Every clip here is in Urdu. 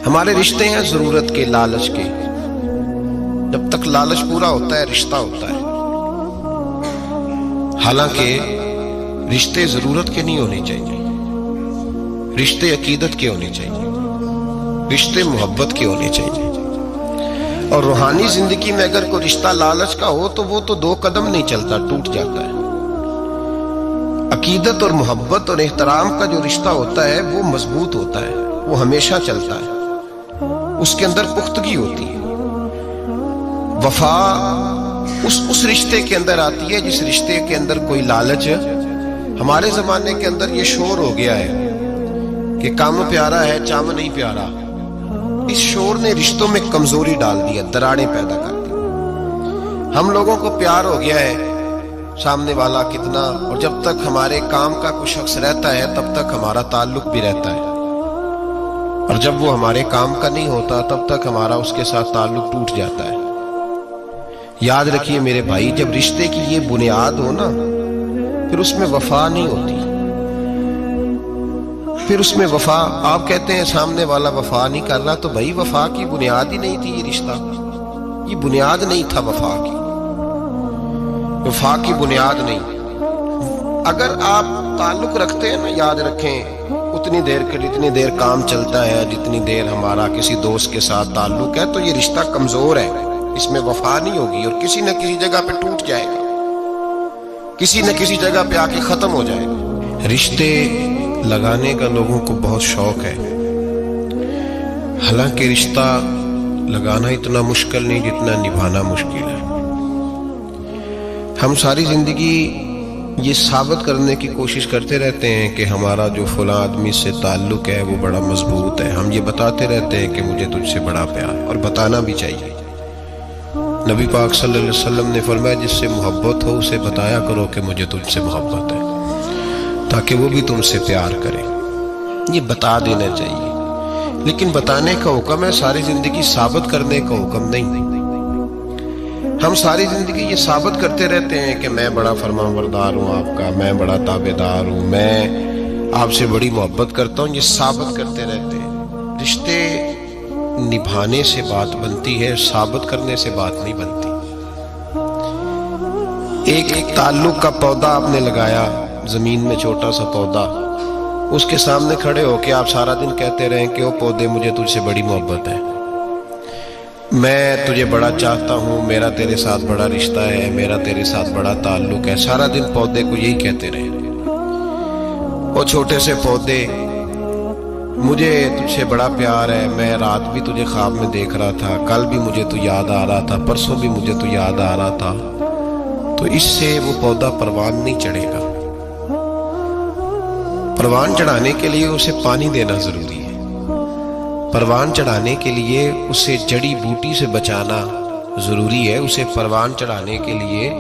ہمارے رشتے ہیں ضرورت کے، لالچ کے. جب تک لالچ پورا ہوتا ہے رشتہ ہوتا ہے. حالانکہ رشتے ضرورت کے نہیں ہونے چاہیے، رشتے عقیدت کے ہونے چاہیے، رشتے محبت کے ہونے چاہیے. اور روحانی زندگی میں اگر کوئی رشتہ لالچ کا ہو تو وہ تو 2 قدم نہیں چلتا، ٹوٹ جاتا ہے. عقیدت اور محبت اور احترام کا جو رشتہ ہوتا ہے وہ مضبوط ہوتا ہے، وہ ہمیشہ چلتا ہے، اس کے اندر پختگی ہوتی ہے. وفا اس رشتے کے اندر آتی ہے جس رشتے کے اندر کوئی لالچ. ہمارے زمانے کے اندر یہ شور ہو گیا ہے کہ کام پیارا ہے چام نہیں پیارا. اس شور نے رشتوں میں کمزوری ڈال دی ہے، دراڑیں پیدا کر دی. ہم لوگوں کو پیار ہو گیا ہے سامنے والا کتنا، اور جب تک ہمارے کام کا کوئی شخص رہتا ہے تب تک ہمارا تعلق بھی رہتا ہے، اور جب وہ ہمارے کام کا نہیں ہوتا تب تک ہمارا اس کے ساتھ تعلق ٹوٹ جاتا ہے. یاد رکھیے میرے بھائی، جب رشتے کی یہ بنیاد ہو نا پھر اس میں وفا نہیں ہوتی. پھر اس میں وفا، آپ کہتے ہیں سامنے والا وفا نہیں کر رہا، تو بھائی وفا کی بنیاد ہی نہیں تھی یہ رشتہ، یہ بنیاد نہیں تھا وفا کی، وفا کی بنیاد نہیں. اگر آپ تعلق رکھتے ہیں نا، یاد رکھیں اتنی دیر کے جتنی دیر کام چلتا ہے، جتنی دیر ہمارا کسی دوست کے ساتھ تعلق ہے، تو یہ رشتہ کمزور ہے، اس میں وفا نہیں ہوگی اور کسی نہ کسی جگہ پہ ٹوٹ جائے گا، کسی نہ کسی جگہ پہ آ کے ختم ہو جائے گا. رشتے لگانے کا لوگوں کو بہت شوق ہے، حالانکہ رشتہ لگانا اتنا مشکل نہیں جتنا نبھانا مشکل ہے. ہم ساری زندگی یہ ثابت کرنے کی کوشش کرتے رہتے ہیں کہ ہمارا جو فلاں آدمی سے تعلق ہے وہ بڑا مضبوط ہے. ہم یہ بتاتے رہتے ہیں کہ مجھے تجھ سے بڑا پیار، اور بتانا بھی چاہیے. نبی پاک صلی اللہ علیہ وسلم نے فرمایا جس سے محبت ہو اسے بتایا کرو کہ مجھے تجھ سے محبت ہے، تاکہ وہ بھی تم سے پیار کرے. یہ بتا دینا چاہیے، لیکن بتانے کا حکم ہے، ساری زندگی ثابت کرنے کا حکم نہیں. ہم ساری زندگی یہ ثابت کرتے رہتے ہیں کہ میں بڑا فرمانبردار ہوں آپ کا، میں بڑا تابعدار ہوں، میں آپ سے بڑی محبت کرتا ہوں. یہ ثابت کرتے رہتے ہیں. رشتے نبھانے سے بات بنتی ہے، ثابت کرنے سے بات نہیں بنتی. ایک تعلق کا پودا آپ نے لگایا زمین میں، چھوٹا سا پودا، اس کے سامنے کھڑے ہو کے آپ سارا دن کہتے رہیں کہ او پودے مجھے تجھ سے بڑی محبت ہے، میں تجھے بڑا چاہتا ہوں، میرا تیرے ساتھ بڑا رشتہ ہے، میرا تیرے ساتھ بڑا تعلق ہے. سارا دن پودے کو یہی کہتے رہے، او چھوٹے سے پودے مجھے تجھ سے بڑا پیار ہے، میں رات بھی تجھے خواب میں دیکھ رہا تھا، کل بھی مجھے تو یاد آ رہا تھا، پرسوں بھی مجھے تو یاد آ رہا تھا. تو اس سے وہ پودا پروان نہیں چڑھے گا. پروان چڑھانے کے لیے اسے پانی دینا ضروری ہے، پروان چڑھانے کے لیے اسے جڑی بوٹی سے بچانا ضروری ہے. اسے پروان چڑھانے کے لیے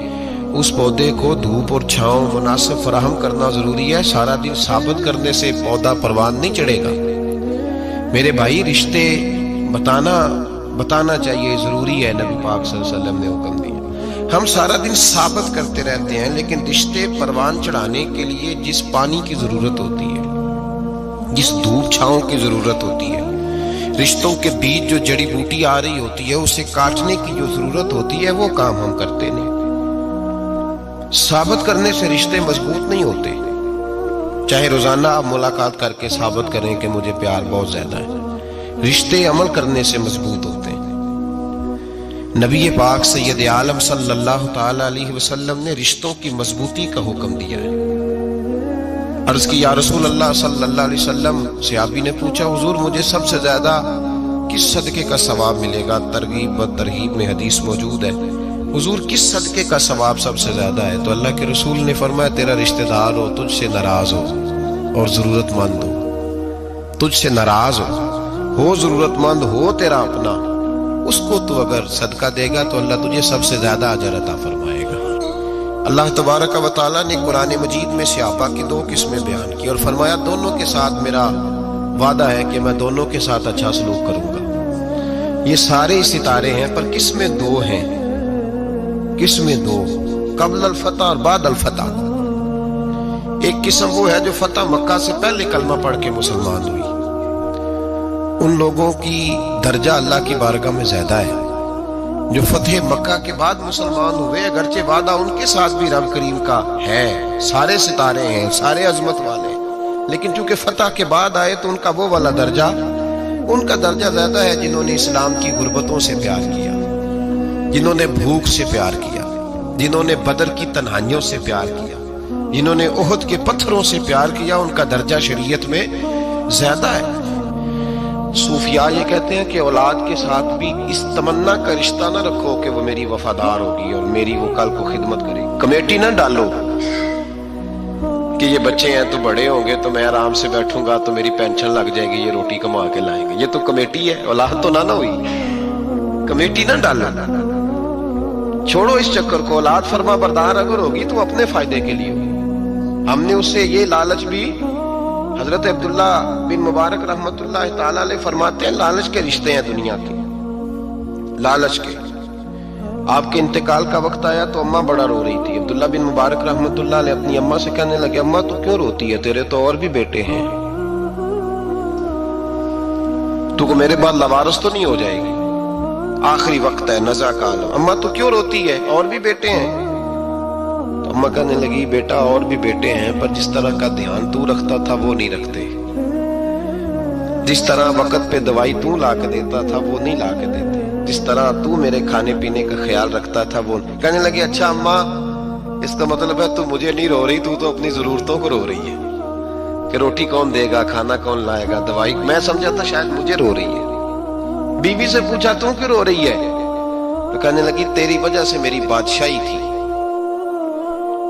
اس پودے کو دھوپ اور چھاؤں مناسب فراہم کرنا ضروری ہے. سارا دن ثابت کرنے سے پودا پروان نہیں چڑھے گا. میرے بھائی رشتے بتانا چاہیے، ضروری ہے، نبی پاک صلی اللہ علیہ وسلم نے حکم دیا. ہم سارا دن ثابت کرتے رہتے ہیں، لیکن رشتے پروان چڑھانے کے لیے جس پانی کی ضرورت ہوتی ہے، جس دھوپ چھاؤں کی ضرورت ہوتی ہے، رشتوں کے بیچ جو جڑی بوٹی آ رہی ہوتی ہے اسے کاٹنے کی جو ضرورت ہوتی ہے، وہ کام ہم کرتے نہیں. ثابت کرنے سے رشتے مضبوط نہیں ہوتے، چاہے روزانہ آپ ملاقات کر کے ثابت کریں کہ مجھے پیار بہت زیادہ ہے. رشتے عمل کرنے سے مضبوط ہوتے ہیں. نبی پاک سید عالم صلی اللہ تعالی علیہ وسلم نے رشتوں کی مضبوطی کا حکم دیا ہے. عرض کی یا رسول اللہ صلی اللہ علیہ وسلم، صحابی نے پوچھا حضور مجھے سب سے زیادہ کس صدقے کا ثواب ملے گا؟ ترغیب و ترہیب میں حدیث موجود ہے، حضور کس صدقے کا ثواب سب سے زیادہ ہے؟ تو اللہ کے رسول نے فرمایا تیرا رشتہ دار ہو تجھ سے ناراض ہو اور ضرورت مند ہو، تجھ سے ناراض ہو ضرورت مند ہو تیرا اپنا، اس کو تو اگر صدقہ دے گا تو اللہ تجھے سب سے زیادہ اجر عطا فرمائے گا. اللہ تبارک و تعالیٰ نے قرآن مجید میں صحابہ کی 2 قسمیں بیان کی اور فرمایا دونوں کے ساتھ میرا وعدہ ہے کہ میں دونوں کے ساتھ اچھا سلوک کروں گا. یہ سارے ستارے ہیں پر قسمیں 2 ہیں، قسمیں 2، قبل الفتح اور بعد الفتح. ایک قسم وہ ہے جو فتح مکہ سے پہلے کلمہ پڑھ کے مسلمان ہوئی، ان لوگوں کی درجہ اللہ کی بارگاہ میں زیادہ ہے جو فتح مکہ کے بعد مسلمان ہوئے، اگرچہ وعدہ ان کے ساتھ بھی رب کریم کا ہے، سارے ستارے ہیں، سارے عظمت والے ہیں، لیکن چونکہ فتح کے بعد آئے تو ان کا وہ والا درجہ، ان کا درجہ زیادہ ہے جنہوں نے اسلام کی غربتوں سے پیار کیا، جنہوں نے بھوک سے پیار کیا، جنہوں نے بدر کی تنہائیوں سے پیار کیا، جنہوں نے احد کے پتھروں سے پیار کیا، ان کا درجہ شریعت میں زیادہ ہے۔ صوفیاء یہ کہتے ہیں کہ اولاد کے ساتھ بھی اس تمنا کا رشتہ نہ رکھو کہ وہ میری وفادار ہوگی اور میری وہ کل کو خدمت کرے گی، کمیٹی نہ ڈالو کہ یہ بچے ہیں تو بڑے ہوں گے تو میں آرام سے بیٹھوں گا تو میری پینشن لگ جائے گی، یہ روٹی کما کے لائیں گے، یہ تو کمیٹی ہے، اولاد تو نہ ہوئی، کمیٹی نہ ڈالو، چھوڑو اس چکر کو۔ اولاد فرما بردار اگر ہوگی تو اپنے فائدے کے لیے ہوگی۔ ہم نے اس سے یہ لالچ بھی، حضرت عبداللہ بن مبارک رحمت اللہ تعالی علیہ فرماتے ہیں لالچ کے رشتے ہیں دنیا کے، لالچ کے۔ آپ کے انتقال کا وقت آیا تو اماں بڑا رو رہی تھی، عبداللہ بن مبارک رحمت اللہ علیہ اپنی اماں سے کہنے لگے اماں تو کیوں روتی ہے، تیرے تو اور بھی بیٹے ہیں، تو کو میرے بعد لوارث تو نہیں ہو جائے گی، آخری وقت ہے، نزع کا عالم، اماں تو کیوں روتی ہے، اور بھی بیٹے ہیں؟ تو اماں کہنے لگی بیٹا اور بھی بیٹے ہیں پر جس طرح کا دھیان تو رکھتا تھا وہ نہیں رکھتے، جس طرح وقت پہ دوائی تو لا کے دیتا تھا وہ نہیں لا کے دیتے، جس طرح تو میرے کھانے پینے کا خیال رکھتا تھا وہ نہیں۔ کہنے لگی اچھا اماں اس کا مطلب ہے تو مجھے نہیں رو رہی، تو اپنی ضرورتوں کو رو رہی ہے کہ روٹی کون دے گا، کھانا کون لائے گا، دوائی، میں سمجھا تھا شاید مجھے رو رہی ہے۔ بیوی سے پوچھا تو کیوں رو رہی ہے، تو کہنے لگی تیری وجہ سے میری بادشاہی تھی،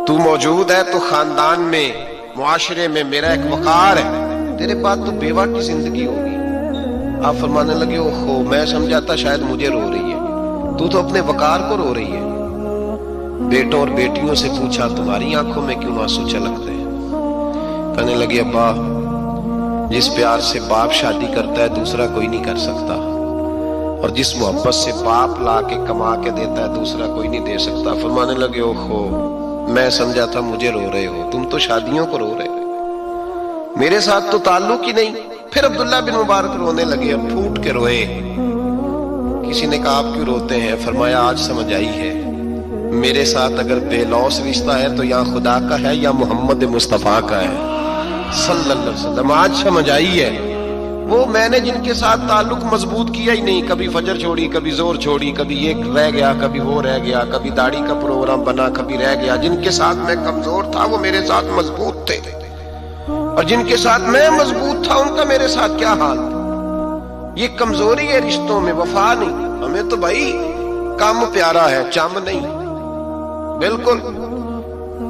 تو موجود ہے تو خاندان میں، معاشرے میں میرا ایک وقار ہے، تیرے بعد تو بیوہ کی زندگی ہوگی۔ آپ فرمانے لگے اوہو میں سمجھا تھا شاید مجھے رو رہی ہے، تو اپنے وقار کو رو رہی ہے۔ بیٹوں اور بیٹیوں سے پوچھا تمہاری آنکھوں میں کیوں آنسو چھلکتے ہیں، کہنے لگے ابا جس پیار سے باپ شادی کرتا ہے دوسرا کوئی نہیں کر سکتا، اور جس محبت سے باپ لا کے کما کے دیتا ہے دوسرا کوئی نہیں دے سکتا۔ فرمانے لگے اوہو میں سمجھا تھا مجھے رو رہے ہو، تم تو شادیوں کو رو رہے ہو، میرے ساتھ تو تعلق ہی نہیں۔ پھر عبداللہ بن مبارک رونے لگے اور پھوٹ کے روئے۔ کسی نے کہا آپ کیوں روتے ہیں، فرمایا آج سمجھ آئی ہے میرے ساتھ اگر بے لوث رشتہ ہے تو یا خدا کا ہے یا محمد مصطفیٰ کا ہے صلی اللہ علیہ وسلم، آج سمجھ آئی ہے۔ وہ میں نے جن کے ساتھ تعلق مضبوط کیا ہی نہیں، کبھی فجر چھوڑی، کبھی زور چھوڑی، کبھی ایک رہ گیا، کبھی وہ رہ گیا، کبھی داڑھی کا پروگرام بنا، کبھی رہ گیا، جن کے ساتھ میں کمزور تھا وہ میرے ساتھ مضبوط تھے، اور جن کے ساتھ میں مضبوط تھا ان کا میرے ساتھ کیا حال تھا۔ یہ کمزوری ہے رشتوں میں، وفا نہیں۔ ہمیں تو بھائی کام پیارا ہے، چم نہیں، بالکل۔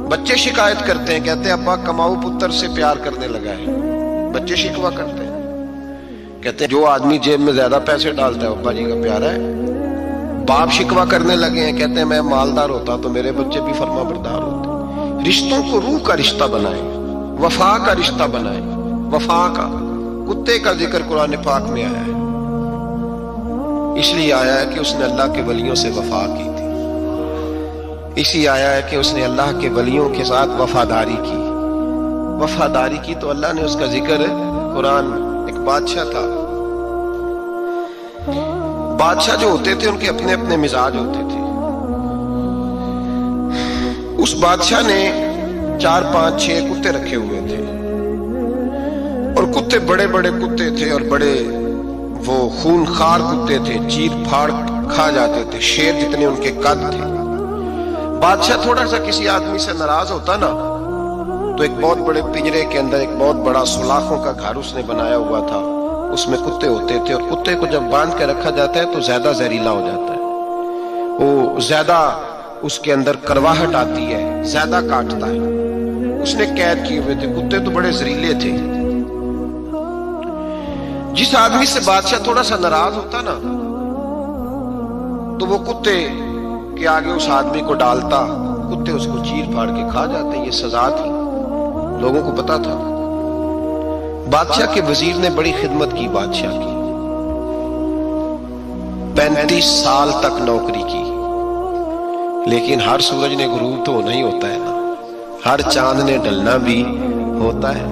بچے شکایت کرتے ہیں، کہتے ہیں ابا کماؤ پتر سے پیار کرنے لگا ہے، بچے شکوا کرتے ہیں، کہتے ہیں جو آدمی جیب میں زیادہ پیسے ڈالتا ہے ابا جی کا پیارا ہے۔ باپ شکوا کرنے لگے ہیں، کہتے ہیں میں مالدار ہوتا تو میرے بچے بھی فرما بردار ہوتے۔ رشتوں کو روح کا رشتہ بنائیں، وفا کا رشتہ بنائیں، وفا کا۔ کتے کا ذکر قرآن پاک میں آیا ہے، اس لیے آیا ہے کہ اس نے اللہ کے ولیوں سے وفا کی تھی، اسی آیا ہے کہ اس نے اللہ کے ولیوں کے ساتھ وفاداری کی، وفاداری کی تو اللہ نے اس کا ذکر قرآن۔ ایک بادشاہ تھا، بادشاہ جو ہوتے تھے ان کے اپنے اپنے مزاج ہوتے تھے۔ اس بادشاہ نے 4 5 6 کتے رکھے ہوئے تھے، اور کتے بڑے بڑے کتے تھے، اور بڑے وہ خون خار کتے تھے، چیر پھاڑ کھا جاتے تھے، شیر جتنے ان کے قد تھے۔ بادشاہ تھوڑا سا کسی آدمی سے ناراض ہوتا نا تو ایک بہت بڑے پنجرے کے اندر ایک بہت بڑا سلاخوں کا گھر اس نے بنایا ہوا تھا، اس میں کتے ہوتے تھے، اور کتے کو جب باندھ کے رکھا جاتا ہے تو زیادہ زہریلا ہو جاتا ہے، وہ زیادہ اس کے اندر کرواہٹ آتی ہے، زیادہ کاٹتا ہے۔ اس نے قید کیے ہوئے تھے، کتے تو بڑے زہریلے تھے۔ جس آدمی سے بادشاہ تھوڑا سا ناراض ہوتا نا تو وہ کتے کے آگے اس آدمی کو ڈالتا، کتے اس کو چیر پھاڑ کے کھا جاتے۔ یہ سزا تھی، لوگوں کو پتا تھا۔ بادشاہ کے وزیر نے بڑی خدمت کی بادشاہ کی، 35 سال تک نوکری کی، لیکن ہر سورج نے غروب تو ہونا ہی ہوتا ہے نا، ہر چاند نے ڈلنا بھی ہوتا ہے۔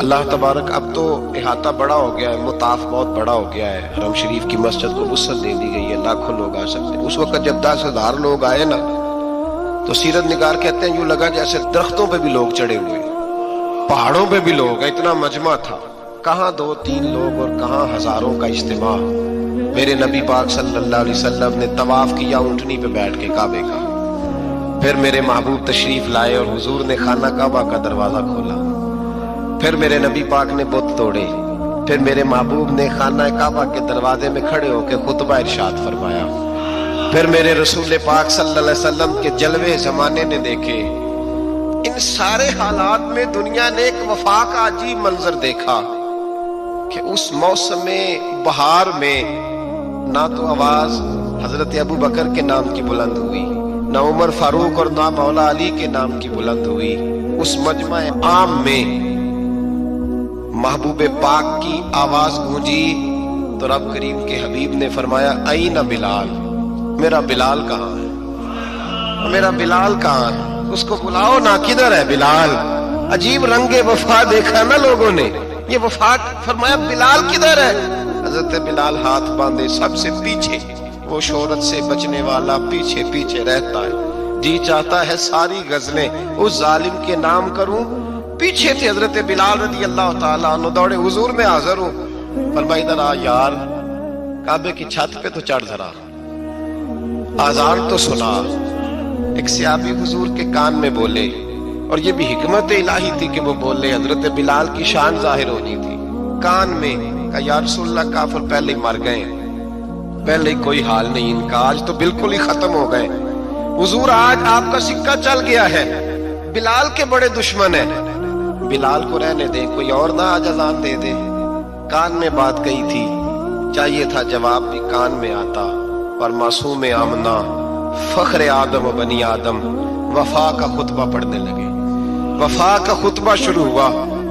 اللہ تبارک اب تو احاطہ بڑا ہو گیا ہے، مطاف بہت بڑا ہو گیا ہے، حرم شریف کی مسجد کو وسعت دے دی گئی ہے، لاکھوں لوگ آ سکتے ہیں۔ اس وقت جب 10,000 لوگ آئے نا تو سیرت نگار کہتے ہیں یوں لگا جیسے درختوں پہ بھی لوگ چڑھے ہوئے، پہاڑوں پہ بھی لوگ، اتنا مجمع تھا، کہاں 2-3 لوگ اور کہاں ہزاروں کا اجتماع۔ میرے نبی پاک صلی اللہ علیہ وسلم نے طواف کیا اونٹنی پہ بیٹھ کے کعبے کا، پھر میرے محبوب تشریف لائے اور حضور نے خانہ کعبہ کا دروازہ کھولا، پھر میرے نبی پاک نے بت توڑے، پھر میرے محبوب نے خانہ کعبہ کے دروازے میں کھڑے ہو کے خطبہ ارشاد فرمایا، پھر میرے رسول پاک صلی اللہ علیہ وسلم کے جلوے زمانے نے دیکھے۔ ان سارے حالات میں دنیا نے ایک وفا کا عجیب منظر دیکھا کہ اس موسم بہار میں نہ تو آواز حضرت ابو بکر کے نام کی بلند ہوئی، نہ عمر فاروق اور نہ مولا علی کے نام کی بلند ہوئی، اس مجمع عام میں محبوب پاک کی آواز گونجی تو رب کریم کے حبیب نے فرمایا این بلال، میرا بلال کہاں ہے، میرا بلال کہاں ہے، اس کو بلاؤ نا، کدھر ہے بلال؟ عجیب رنگ وفا دیکھا نا لوگوں نے، یہ وفا، فرمایا بلال کدھر ہے؟ حضرت بلال ہاتھ باندھے سب سے پیچھے، وہ شہرت سے بچنے والا پیچھے پیچھے رہتا ہے، جی چاہتا ہے ساری غزلیں اس ظالم کے نام کروں۔ پیچھے تھے حضرت بلال رضی اللہ تعالیٰ عنہ، دوڑے حضور میں حاضر ہوں، فرمایا ادھر آ یار، کعبے کی چھت پہ تو چڑھ ذرا، آذان تو سنا۔ ایک صحابی حضور کے کان میں بولے، اور یہ بھی حکمت الہی تھی کہ وہ بولے، حضرت بلال کی شان ظاہر ہونی تھی، کان میں کہا یا رسول اللہ کافر پہلے ہی مر گئے، پہلے ہی کوئی حال نہیں ان کا، آج تو بالکل ہی ختم ہو گئے حضور، آج آپ کا سکہ چل گیا ہے، بلال کے بڑے دشمن ہیں، بلال کو رہنے دیں، کوئی اور نہ آج اذان دے دے۔ کان میں بات کہی تھی، چاہیے تھا جواب بھی کان میں آتا، اور معصوم آمنہ فخر آدم و بنی آدم وفا کا خطبہ پڑھنے لگے، وفا کا خطبہ شروع ہوا۔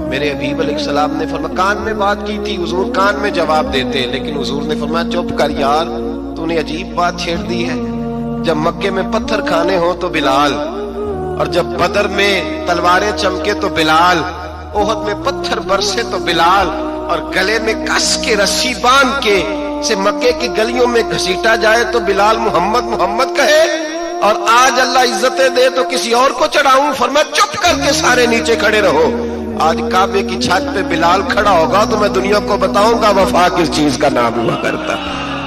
میرے حبیب علیہ السلام نے فرمایا کان میں بات کی تھی، حضور کان میں جواب دیتے، لیکن حضور نے فرمایا چپ کر یار، تو نے عجیب بات چھیڑ دی ہے، جب مکے میں پتھر کھانے ہوں تو بلال، اور جب بدر میں تلواریں چمکے تو بلال، احد میں پتھر برسے تو بلال، اور گلے میں کس کے رسی باندھ کے سے مکے کی گلیوں میں گھسیٹا جائے تو بلال محمد محمد کہے، اور آج اللہ عزتیں دے تو کسی اور کو چڑھاؤں، فرمایا چپ کر کے سارے نیچے کھڑے رہو۔ آج کعبے کی چھت پہ بلال کھڑا ہوگا تو میں دنیا کو بتاؤں گا وفا کس چیز کا نام ہوا کرتا،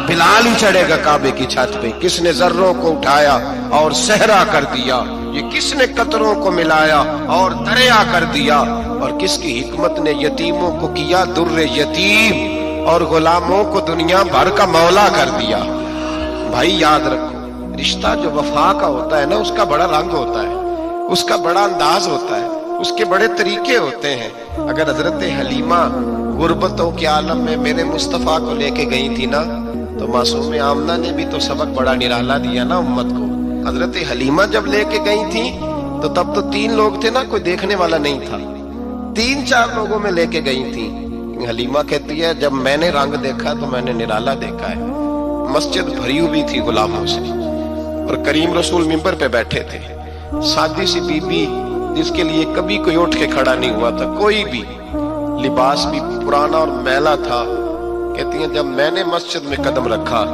بلال ہی چڑھے گا کعبے کی چھت پہ۔ کس نے ذروں کو اٹھایا اور صحرا کر دیا، یہ کس نے قطروں کو ملایا اور دریا کر دیا، اور کس کی حکمت نے یتیموں کو کیا در یتیم اور غلاموں کو دنیا بھر کا مولا کر دیا۔ بھائی یاد رکھو، رشتہ جو وفا کا ہوتا ہے نا، اس کا بڑا رنگ ہوتا ہے، اس کا بڑا انداز ہوتا ہے، اس کے بڑے طریقے ہوتے ہیں۔ اگر حضرت حلیمہ غربتوں کے عالم میں میرے مصطفیٰ کو لے کے گئی تھی نا، تو معصوم آمنہ نے بھی تو سبق بڑا نرالا دیا نا امت کو۔ حضرت حلیمہ جب لے کے گئی تھی تو تب تو 3 لوگ تھے نا، کوئی دیکھنے والا نہیں تھا، 3-4 لوگوں میں لے کے گئی تھی۔ حلیمہ کہتی ہے جب میں نے رنگ دیکھا تو میں نے نرالا دیکھا ہے، مسجد بھری ہوئی تھی غلاموں سے، اور کریم رسول منبر پہ بیٹھے تھے، سادی سی بی بی جس کے لیے کبھی کوئی اٹھ کے کھڑا نہیں ہوا تھا، کوئی بھی، لباس بھی پرانا اور میلا تھا، کہتی ہیں جب میں نے مسجد میں قدم رکھا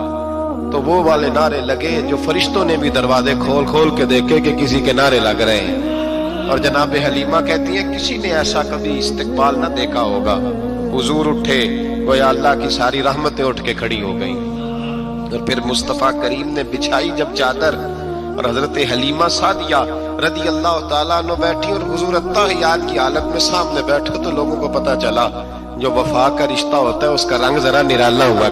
تو وہ والے نعرے لگے جو فرشتوں نے بھی دروازے کھول کھول کے دیکھے کہ کسی کے نعرے لگ رہے ہیں۔ اور جناب حلیمہ کہتی ہیں کسی نے ایسا کبھی استقبال نہ دیکھا ہوگا، حضور اٹھے گویا اللہ کی ساری رحمتیں اٹھ کے کھڑی ہو گئیں، اور پھر مصطفیٰ کریم نے بچھائی جب چادر، اور حضرت حلیمہ سعدیہ رضی اللہ تعالیٰ عنہ بیٹھی، اور حضور التحیات کی حالت میں سامنے بیٹھے، تو لوگوں کو پتا چلا جو وفا کا رشتہ ہوتا ہے اس کا رنگ ذرا نرالا ہوا۔